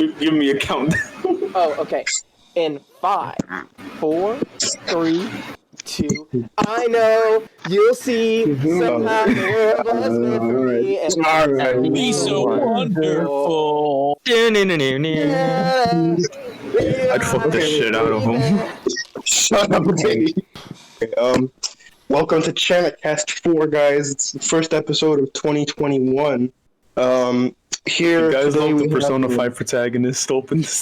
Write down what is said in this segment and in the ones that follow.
Give me a countdown. Oh, okay. In 5, 4, 3, 2. I know you'll see somehow there was meant for me. And Be so wonderful. I'd fuck the shit out of him. Shut up, baby. Welcome to Channitcast 4, guys. It's the first episode of 2021. Here You guys today love the we Persona have, 5 protagonist open this.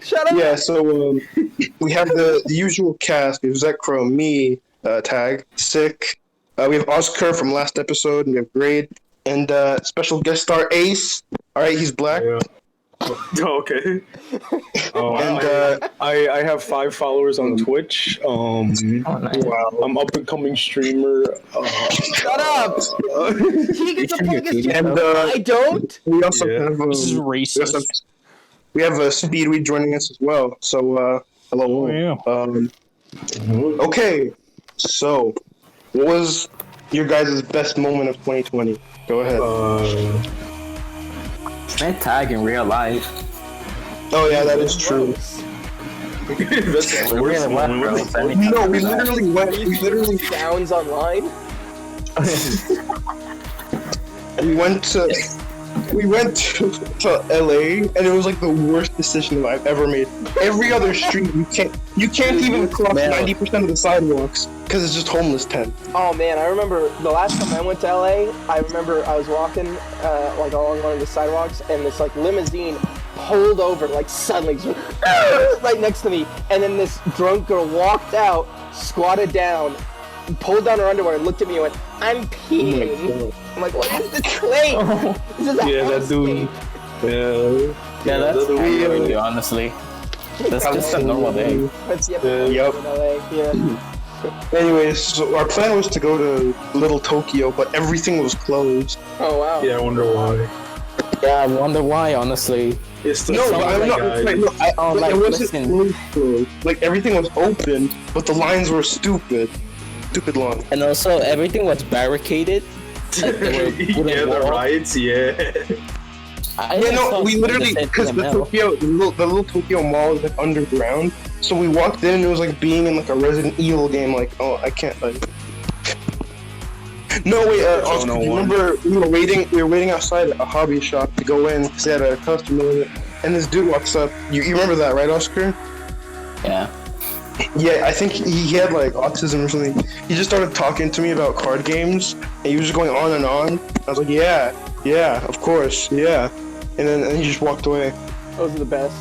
Shut up! Yeah, so we have the usual cast. We have Zetkrum, me, Tag, Sick. We have Ozkarl from last episode, and we have Grade, and special guest star Ace. Alright, he's black. Yeah. Okay. And I have 5 followers on Twitch. Nice. wow. I'm up and coming streamer. Shut up! He gets to plug his And I don't? we also Yeah. have This is racist. we have Speedweed joining us as well. So hello. Oh, yeah. Okay, so what was your guys' best moment of 2020? Go ahead. Met Tag in real life. Oh yeah, that is true. That's the We worst really went, one. bro. No, we literally went. We literally Sounds online? we went to LA, and it was like the worst decision that I've ever made. Every other street you can't even cross 90% of the sidewalks because it's just homeless tent. Oh man, I remember the last time I went to LA, I remember I was walking like along one of the sidewalks and this like limousine pulled over like suddenly right next to me, and then this drunk girl walked out, squatted down, pulled down her underwear and looked at me and went, "I'm peeing." I'm like, what is this place? This is a Yeah, that dude. Yeah. Yeah, that's the weird, honestly. That's just a normal day. That's Yep. in LA. Yeah. Anyways, so our plan was to go to Little Tokyo, but everything was closed. Oh wow. Yeah, I wonder why. Yeah, I wonder why, honestly. It's the No, summer, I'm not. guys. Like, no, like, it wasn't listen. closed. Like everything was open, but the lines were stupid. Stupid long. And also, everything was barricaded. Like, there were wooden Yeah, the walls. riots, yeah. Yeah, no, we literally, because the little Tokyo mall is like underground, so we walked in and it was like being in like a Resident Evil game. Like, oh, I can't like. No, wait, Oscar, do you remember we were waiting outside a hobby shop to go in because they had a customer in it, and this dude walks up. You remember that, right, Oscar? Yeah. Yeah, I think he had like autism or something. He just started talking to me about card games, and he was just going on and on. I was like, yeah, of course, yeah. And then he just walked away. Those are the best.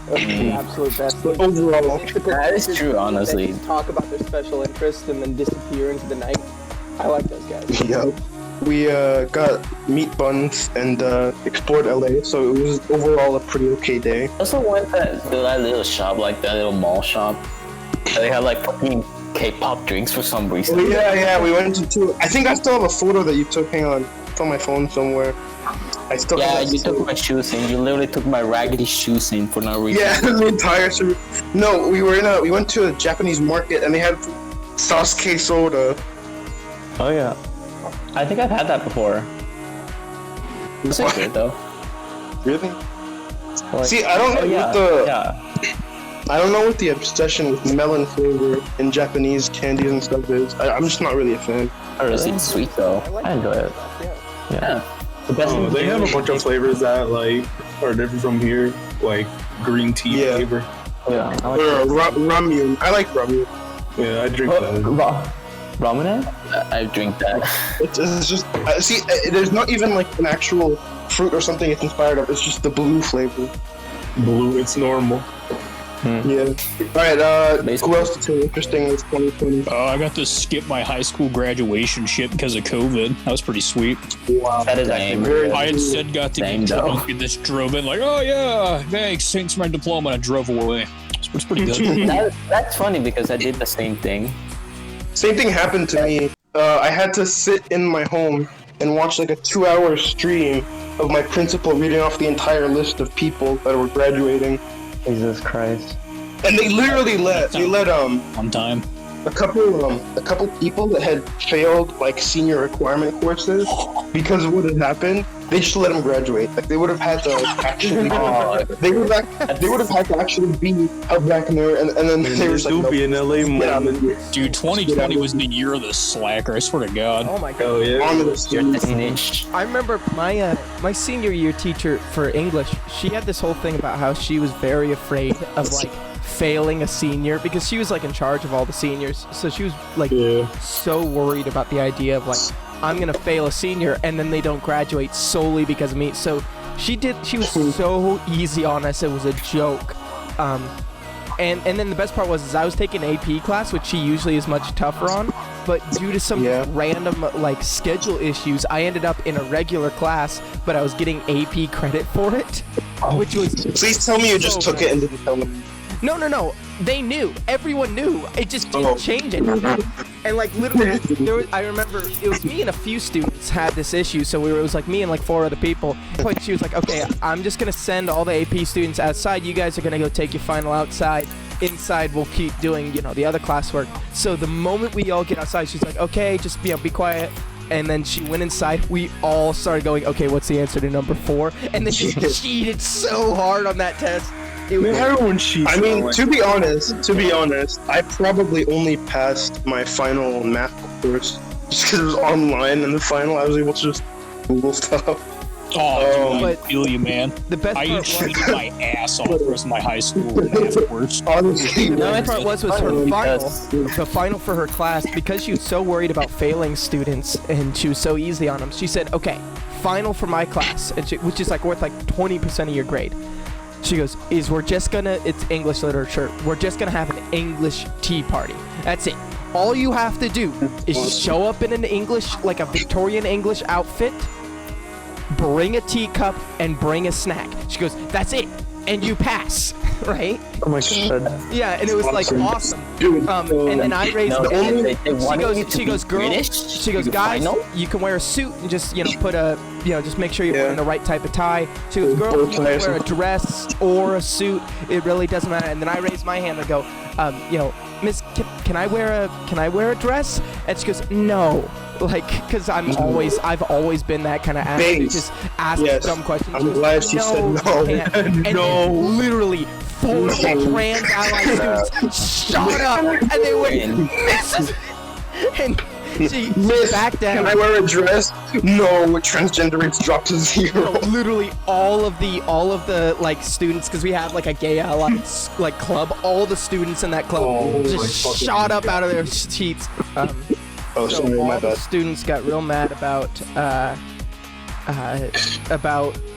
Those are the absolute best. But overall, That is true, honestly. They talk about their special interests and then disappear into the night. I like those guys. yeah. We got meat buns and explored LA, so it was overall a pretty okay day. I also went to that little shop, like that little mall shop. They had like fucking K-pop drinks for some reason. Oh, yeah, we went to two. I think I still have a photo that you took. Hang on, it's on my phone somewhere. I still Yeah, have that you photo. took my shoes in. You literally took my raggedy shoes in for no reason. Yeah, the entire street. No, we went to a Japanese market and they had Sasuke soda. Oh yeah. I think I've had that before. It's What? good though. Really? Like, See, I don't know I don't know what the obsession with melon flavor in Japanese candies and stuff is. I'm just not really a fan. It's sweet though. I enjoy it. Yeah. The best Oh, they have a bunch of flavors that like are different from here, like green tea Yeah. flavor. Yeah. I like Or ramen. I like ramen. Yeah, I drink that. Ramen? I drink that. It's just see. There's not even like an actual fruit or something it's inspired of. It's just the blue flavor. Blue, it's normal. Yeah. All right. Who else did something interesting this 2020? I got to skip my high school graduation shit because of COVID. That was pretty sweet. Wow. That is actually very I instead got to Same get though. drunk and just drove in like, oh yeah, thanks for my diploma, and I drove away. It's pretty good. That's funny because I did the same thing. Same thing happened to me. I had to sit in my home and watch like a 2-hour stream of my principal reading off the entire list of people that were graduating. Jesus Christ. And they literally let On time. a couple people that had failed like senior requirement courses because of what had happened. they just let him graduate. Like they would have had to actually. They would have had to actually be held back in there, and then they were just like, be in LA moment. Dude, 2020 was the year of the slacker. I swear to God. Oh my god. Oh yeah. on to the students. Snitch. I remember my senior year teacher for English. She had this whole thing about how she was very afraid of like failing a senior because she was like in charge of all the seniors. So she was like so worried about the idea of like I'm gonna fail a senior and then they don't graduate solely because of me. So she was so easy on us. It was a joke. And then the best part was I was taking AP class, which she usually is much tougher on, but due to some random like schedule issues, I ended up in a regular class, but I was getting AP credit for it, which was. Please tell me you just took it and didn't tell them. No. They knew. Everyone knew. It just didn't change it. And like literally, I remember it was me and a few students had this issue. So it was like me and like 4 other people. But she was like, okay, I'm just gonna send all the AP students outside. You guys are gonna go take your final outside. Inside, we'll keep doing the other classwork. So the moment we all get outside, she's like, okay, just be quiet. And then she went inside. We all started going, okay, what's the answer to number 4? And then she cheated so hard on that test. Everyone cheats. I mean, to be honest, I probably only passed my final math course just because it was online, and the final I was able to just Google stuff. Oh, dude, I but feel you, man. The best I part cheated was, my ass off the rest of my high school math course. Honestly, the best part was her final. Because- The final for her class, because she was so worried about failing students and she was so easy on them. She said, "Okay, final for my class," and which is like worth like 20% of your grade. She goes, it's English literature. We're just gonna have an English tea party. That's it. All you have to do is show up in an English, like a Victorian English outfit, bring a teacup, and bring a snack. She goes, that's it. And you pass, right? Oh my god. Yeah, and it was like awesome. dude. And then I raised No, the they she wanted me goes, to she goes, be girl, British she goes, to the guys, final? you can wear a suit and just, put a, just make sure you're wearing the right type of tie. She goes, girl, you can wear a dress or a suit. It really doesn't matter. And then I raise my hand and go, Miss, can I wear a dress? And she goes, no. Like, because I've always been that kind of ass who just asks dumb questions. I'm glad she said no. And then literally 4 trans ally students shot up and they went, Miss, and she backed down. Can I wear a dress? No, transgender rates dropped to 0. Literally all of the like students, because we have like a gay ally like club. All the students in that club just shot up out of their seats. So sorry, all my the bad. students got real mad about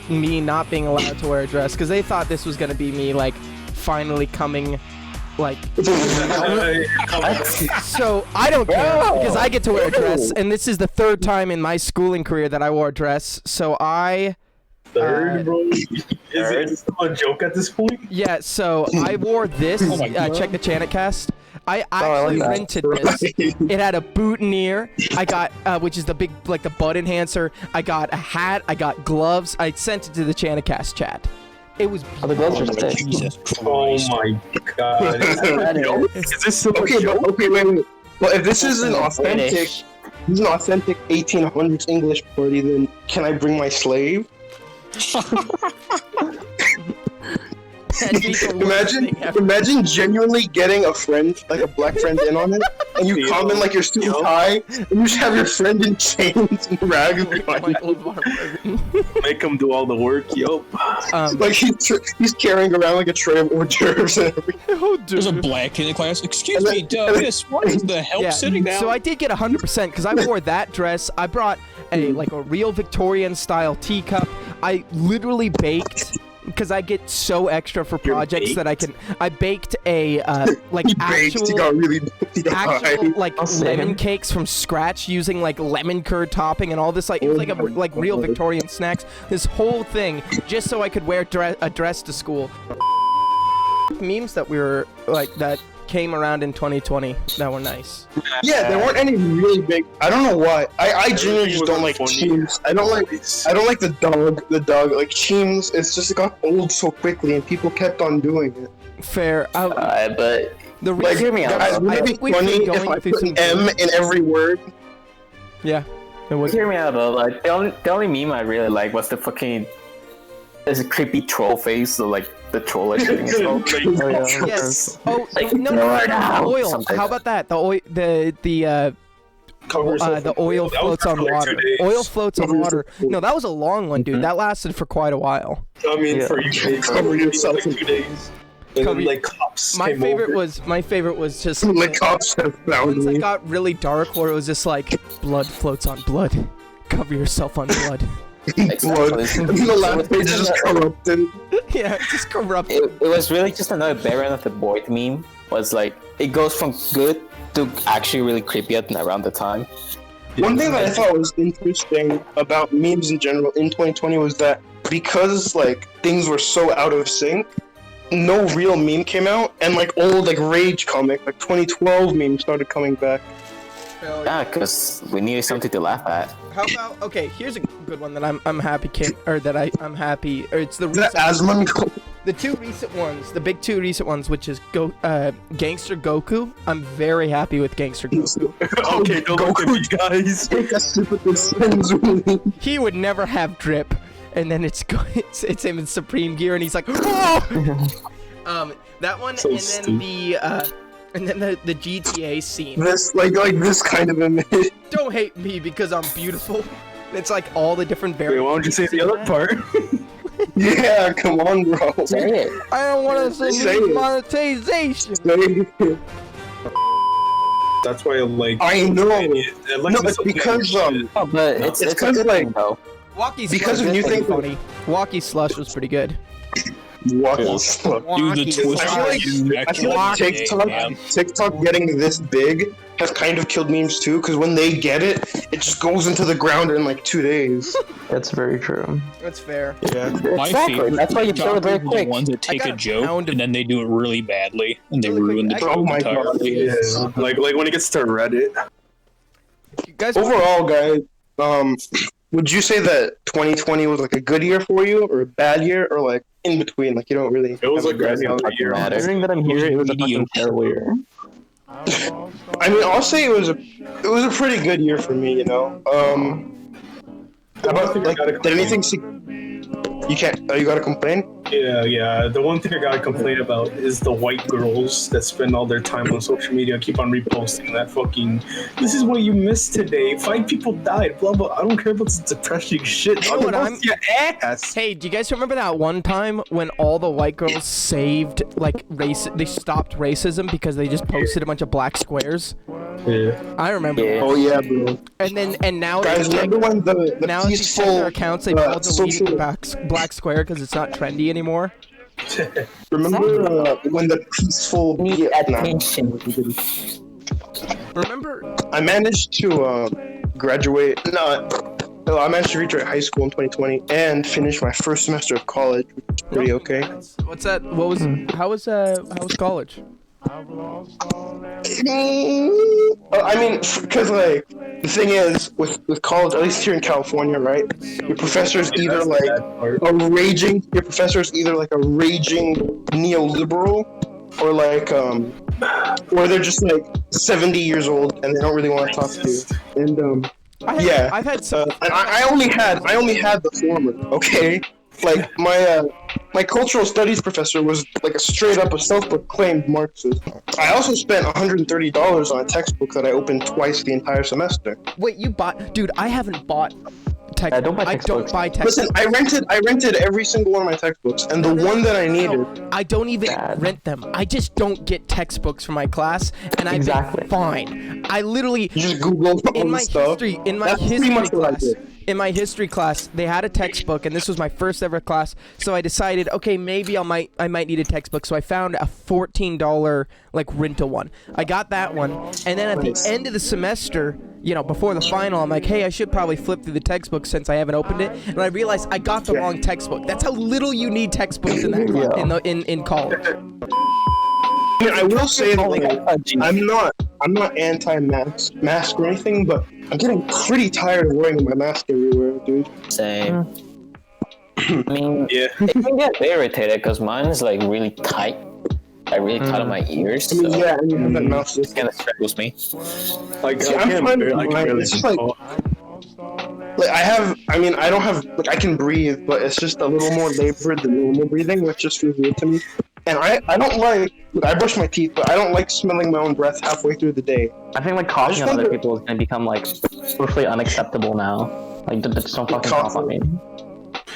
me not being allowed to wear a dress because they thought this was gonna be me like finally coming like. So I don't care because I get to wear a dress, and this is the 3rd time in my schooling career that I wore a dress. So I. Third, bro. Is it still a joke at this point? Yeah, so I wore this. Check the Channitcast. I actually rented this. It had a boutonniere. I got, which is the big, like the butt enhancer. I got a hat. I got gloves. I sent it to the Channitcast chat. It was. Oh, the gloves are sick. Jesus Oh Christ. my god. Is this still a Okay, joke? but wait. But if this is an authentic, British. 1800s English party, then can I bring my slave? Imagine genuinely getting a friend, like a black friend, in on it, and you come in like your suit and tie, and you just have your friend in chains and rags behind you. Make him do all the work, yo. Like he's carrying around like a tray of hors d'oeuvres and everything. There's a black kid in the class. Excuse me, miss, what is the help sitting down? So I did get 100% because I wore that dress. I brought a real Victorian style teacup. I literally baked. Because I get so extra for projects that I baked a He got really actual lemon cakes from scratch using like lemon curd topping and all this it was like real Victorian snacks. This whole thing just so I could wear a dress to school. Memes that we were that came around in 2020 that were nice. Yeah, there weren't any really big. I don't know why. I genuinely just don't like teams. I don't like the dog. Like teams, it's just it got old so quickly, and people kept on doing it. Fair. But The Like, reason, hear me out. guys, wouldn't I it be think we've funny been if going I through put some an M in every word? yeah. It was Hear me out though. Like the only meme I really like was the fucking. There's a creepy troll face, so like the troll like shooting himself. yes. Oh Like, no, oil. something. How about that? The oil, the oil floats on water. Oil floats on water. No, that was a long one, dude. That lasted for quite a while. I mean, for you, cover yourself in 2 days. And Cover- then, like, cops My came favorite over. was just The cops have found once it me. got really dark, where it was just like blood floats on blood. Cover yourself on blood. Blood. The last page is just corrupted. Yeah, just corrupted. It was really just another Baron of the Void meme. Was like it goes from good to actually really creepy at around the time. One thing that I thought was interesting about memes in general in 2020 was that because like things were so out of sync, no real meme came out, and like old like Rage comic, like 2012 memes started coming back. Yeah, because we needed something to laugh at. How about okay? Here's a good one that I'm happy I'm happy. Or it's the Is that recent, Asmongold? the two recent ones, the big two recent ones, which is Gangster Goku. I'm very happy with Gangster Goku. Okay, don't look at me, guys. Take a sip of this Sensui. He would never have drip, and then it's him in Supreme Gear, and he's like, oh! That one, So and then stupid. the GTA scene. This like this kind of image. Don't hate me because I'm beautiful. It's like all the different Wait, variants. why don't you say the other part? Yeah, come on, bro. Say it. I don't want to Say say it. monetization. That's why I like. I know. I like No, this it's because Oh, but No, it's it's a 'cause, good like- thing, though. Walkie Because Slush of new was things- funny. Walkie Slush was pretty good. Walking Dude, the Walkie twist. I feel like TikTok getting this big has kind of killed memes too, because when they get it, it just goes into the ground in like 2 days. That's very true. That's fair. Yeah. My Exactly. favorite That's why you kill it very TikTokers are the quick. ones that take got a a joke pound of- and then they do it really badly and they Really ruin the quick, joke Oh my God. entirely. Yeah, like when it gets to Reddit. You guys, Overall, guys, would you say that 2020 was like a good year for you, or a bad year, or like in between? Like you don't really. It was have a good grasp on it? year. Considering that I'm here, it was a fucking terrible year. I mean, I'll say it was a pretty good year for me. You know. How about like did anything? You can't. You gotta complain. Yeah. The one thing I gotta complain about is the white girls that spend all their time on social media and keep on reposting that fucking. This is what you missed today. 5 people died. Blah blah. I don't care about this depressing shit. You know what I'm- Your ass. hey, do you guys remember that one time when all the white girls saved like race? They stopped racism because they just posted a bunch of black squares. Yeah. I remember. Yeah. Oh yeah, bro. And now Guys, they remember when the now if you check their peaceful? accounts, they've all deleted social- the black square because it's not trendy anymore. Remember when the peaceful? Need Nah. attention. Remember? I managed to graduate. No, I managed to reach high school in 2020 and finish my first semester of college, which is pretty okay. What's that? What was? How was college? I mean, because like the thing is with college, at least here in California, right? Your professor's either like your professor's either like a raging neoliberal, or like or they're just like 70 years old and they don't really want to talk to you. And yeah, I've had some. and I only had the former. Okay, like my cultural studies professor was like a straight up a self-proclaimed Marxist. I also spent $130 on a textbook that I opened twice the entire semester. Wait, you bought? Dude, I haven't bought. Yeah, don't buy I don't textbooks. buy textbooks. Listen, I rented every single one of my textbooks, and the one that I needed. No, I don't even Bad. rent them. I just don't get textbooks for my class, and I've Exactly. been fine. I literally You just Google all in the my stuff. history That's pretty much what I class. did. In my history class, they had a textbook, and this was my first ever class. So I decided, okay, maybe I might need a textbook. So I found a $14 like rental one. I got that one, and then at the end of the semester, you know, before the final, I'm like, hey, I should probably flip through the textbook since I haven't opened it. And I realized I got the wrong textbook. That's how little you need textbooks in that class, in college. I mean, I will say that like, I'm not anti-mask or anything, but I'm getting pretty tired of wearing my mask everywhere, dude. Same. I mean, Yeah. it can get irritated because mine is like really tight. Like really tight on my ears. I mean, So yeah, and you have that mouse. it kind of struggles me. Like See, I I'm can't fine barely, with I can mine. barely It's just like talk. like, I don't have, like, I can breathe, but it's just a little more labored than normal breathing, which just feels weird to me. And I don't like, I brush my teeth, but I don't like smelling my own breath halfway through the day. I think like coughing on other people is gonna become like socially unacceptable now. Like just don't fucking cough on me.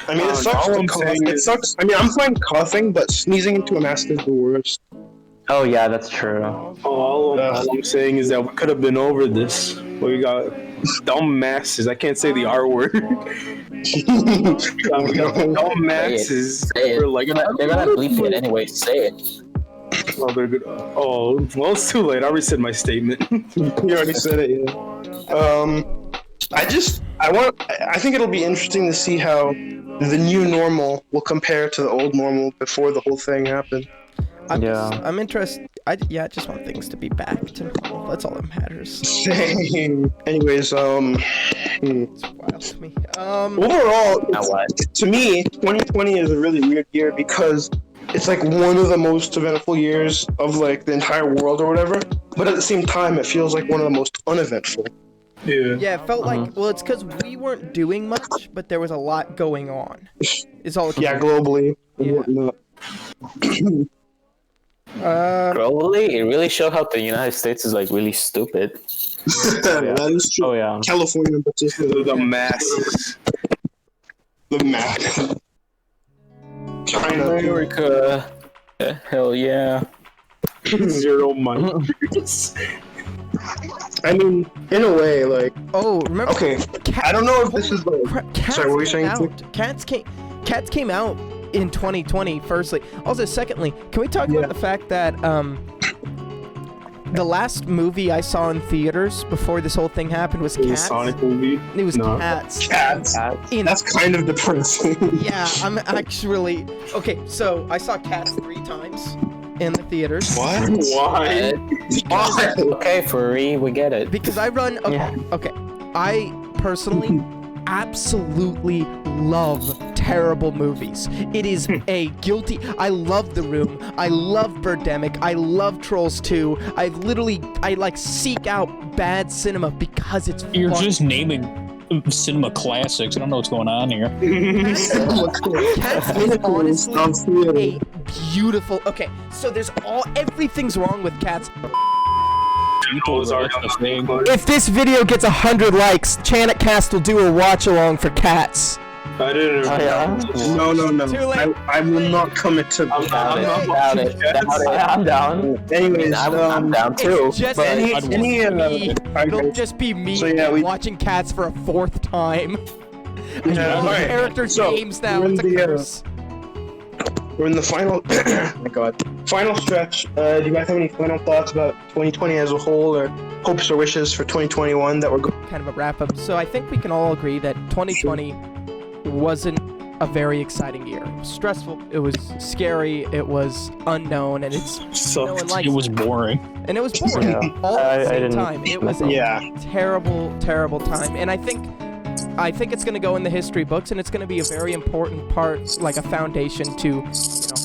I mean, it sucks to cough. It sucks. I mean, I'm fine coughing, but sneezing into a mask is the worst. Oh yeah, that's true. All I'm saying is that we could have been over this. We got dumb masses. I can't say the R word. Dumb masses. Say it. Like, They're gonna bleep it anyway. Say it. oh, they're good. Oh, well, it's too late. I already said my statement. You already said it, yeah. I think it'll be interesting to see how the new normal will compare to the old normal before the whole thing happened. I'm interested. I just want things to be back to normal. That's all that matters. Same. Anyways, It's wild to me. overall, to me, 2020 is a really weird year because it's like one of the most eventful years of like the entire world or whatever. But at the same time, it feels like one of the most uneventful. Yeah. Yeah, it felt like, well, it's because we weren't doing much, but there was a lot going on. It's all. Yeah, globally and Yeah. whatnot. Globally, it really showed how the United States is like really stupid. That is true. Oh yeah. California, but just The masses. the map. China. America. Hell yeah. Zero money. I mean, in a way, like, Oh, remember? okay, I don't know if this is like. Cats Sorry, what were you came saying? out. Cats came out in 2020. Firstly, also secondly, can we talk about the fact that the last movie I saw in theaters before this whole thing happened was The Cats. Sonic movie. It was No. Cats. Cats. That's kind of depressing. Yeah, I'm actually okay. So I saw Cats 3 times in the theaters. What? Why? Why? Okay, furry, we get it. Because I run. Okay. I personally absolutely love terrible movies. It is a guilty. I love The Room. I love Birdemic. I love Trolls 2. I like seek out bad cinema because it's You're fun. just naming cinema classics. I don't know what's going on here. Cats is honestly a beautiful. Okay, so everything's wrong with Cats. Those are That's the thing. If this video gets 100 likes, Channitcast will do a watch along for Cats. I didn't. Oh, yeah? No. Too late. I will not commit to I'm Doubt it. not. I'm down. Anyways, I'm down too. It's just but me. It'll okay. just be me So, yeah, we- watching Cats for a 4th time. Yeah, All the alright. characters' So, names now. we're in It's a the, curse. We're in the final. Oh my God. Final stretch. Do you guys have any final thoughts about 2020 as a whole, or hopes or wishes for 2021 that we're going? Kind of a wrap up. So I think we can all agree that 2020 wasn't a very exciting year. It was stressful. It was scary. It was unknown, and it's no one likes It was boring. And it was boring Yeah. all at the I same didn't- time. It was a terrible, terrible time. And I think it's going to go in the history books, and it's going to be a very important part, like a foundation to,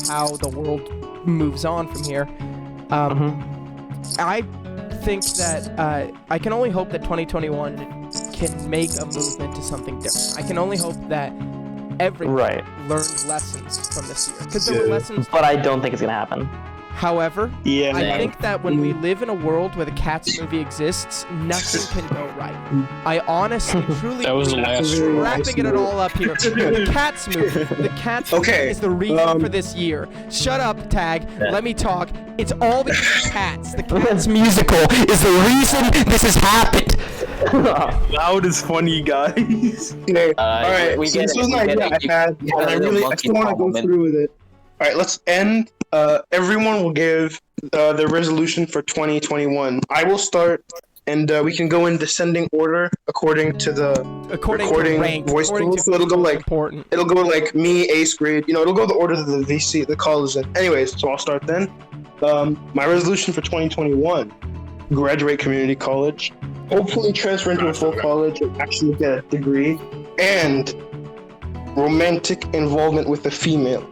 how the world moves on from here. I think that I can only hope that 2021 can make a movement to something different. I can only hope that everyone learned lessons from this year, because there were lessons. But I don't think it's gonna happen. However, Yeah. I think that when we live in a world where the Cats movie exists, nothing can go right. I honestly, truly That was the believe- last straw. wrapping it all up here. The Cats movie. The Cats movie is the reason for this year. Shut up, Tag. Let me talk. It's all because of Cats. The Cats musical is the reason this has happened. Loud is funny, guys. Okay. All right. we So get this it, was an we get idea it. I had, and I still want to go through with it. All right. Let's end. Everyone will give their resolution for 2021. I will start, and we can go in descending order according to the recording rank, voice according tool. to So it'll go like important. it'll go like me, 8th grade. It'll go the order that the VC, the call is in. Anyways, so I'll start then. My resolution for 2021: graduate community college, hopefully transfer into a full college and actually get a degree, and romantic involvement with a female.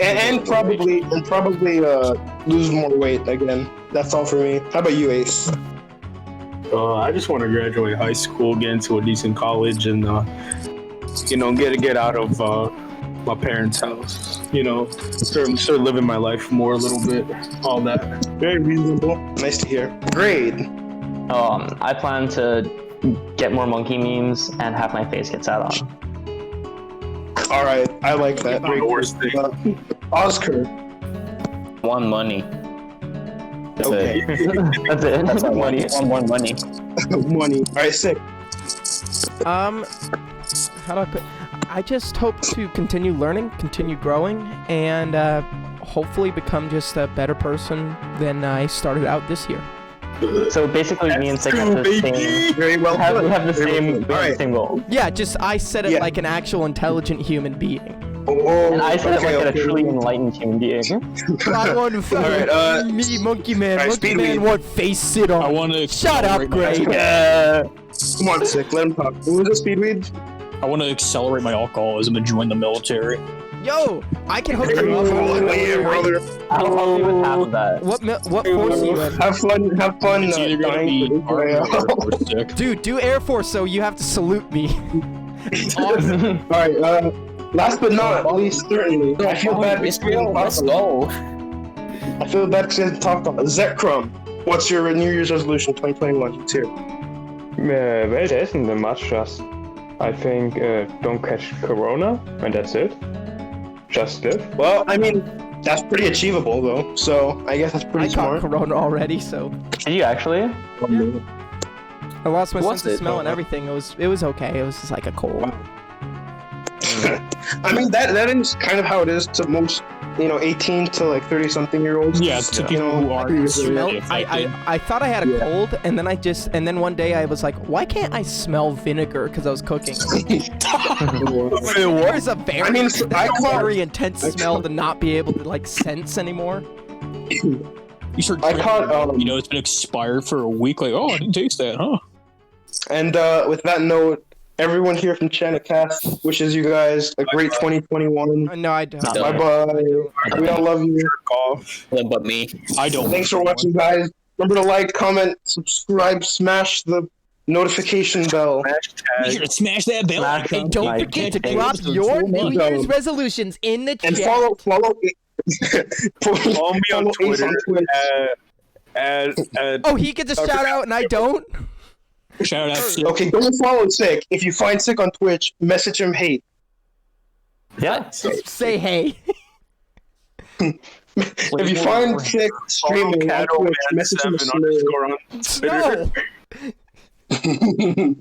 and probably lose more weight again. That's all for me. How about you, Ace? I just want to graduate high school, get into a decent college, and get out of my parents' house. Start living my life more a little bit. All that. Very reasonable. Nice to hear. Grade. I plan to get more monkey memes and have my face get sat on. All right, I like that. Not the worst thing. Oscar. One money. That's Okay. it. That's it. That's Money. money. One money. Money. All right, sick. How do I put? I just hope to continue learning, continue growing, and hopefully become just a better person than I started out this year. So basically, me and Sick have the same. Very well done. We have the Very same. well We done. have the same goal. Yeah, just I said it Yeah. like an actual intelligent human being. Oh, And I said okay, it like okay. a truly enlightened human being. I want to fuck Alright, me, monkey man. alright, Monkey speed man, read. what face sit on? I want to Shut up, Greg. Come on, sick. Let him talk. What was the speed read? I want to accelerate my alcoholism and join the military. Yo, I can hook you up. Yeah, brother. I'll help you with half of that. What force are you in? Have fun. Have fun. It's either gonna dying be for Army Israel. or sick. Dude, do Air Force, so you have to salute me. Awesome. All right. Last but not least, certainly, I feel bad because we didn't talk Let's about. go. I feel bad because we didn't talk about Zetkrum. What's your New Year's resolution 2021? It's here. Well, there isn't much. Just, I think, don't catch Corona, and that's it. Just live. Well, I mean, that's pretty achievable though. So I guess that's I pretty caught smart. Corona already, so Did you actually? I lost my What's sense of it? smell and everything. It was okay. It was just like a cold. I mean, that is kind of how it is to most, 18 to like 30 something year olds. Yeah, to You people know, who aren't Smell. really affected. I thought I had a cold, and then one day I was like, why can't I smell vinegar? Because I was cooking. There's a very, I mean, there's I a caught- very intense smell to not be able to like sense anymore. You start I drinking, caught, it's been expired for a week. Like, oh, I didn't taste that, huh? And with that note, everyone here from Channitcast wishes you guys a great 2021. No, I don't. Bye bye. We all love you. But me. I don't. Thanks for watching, guys. Remember to like, comment, subscribe, smash the notification bell. Be sure to smash that bell. Smash And them. don't Like, forget to hey, drop hey, your hey, New hey, Year's resolutions in the And chat. follow Follow me on Ace Twitter. Twitch. Oh, he gets a shout out and I don't? Shout out to Okay, don't follow Sick. If you find Sick on Twitch, message him hate. Yeah. Say hey. If you find Sick streaming on Twitch, message him a slur. _on Twitter. No.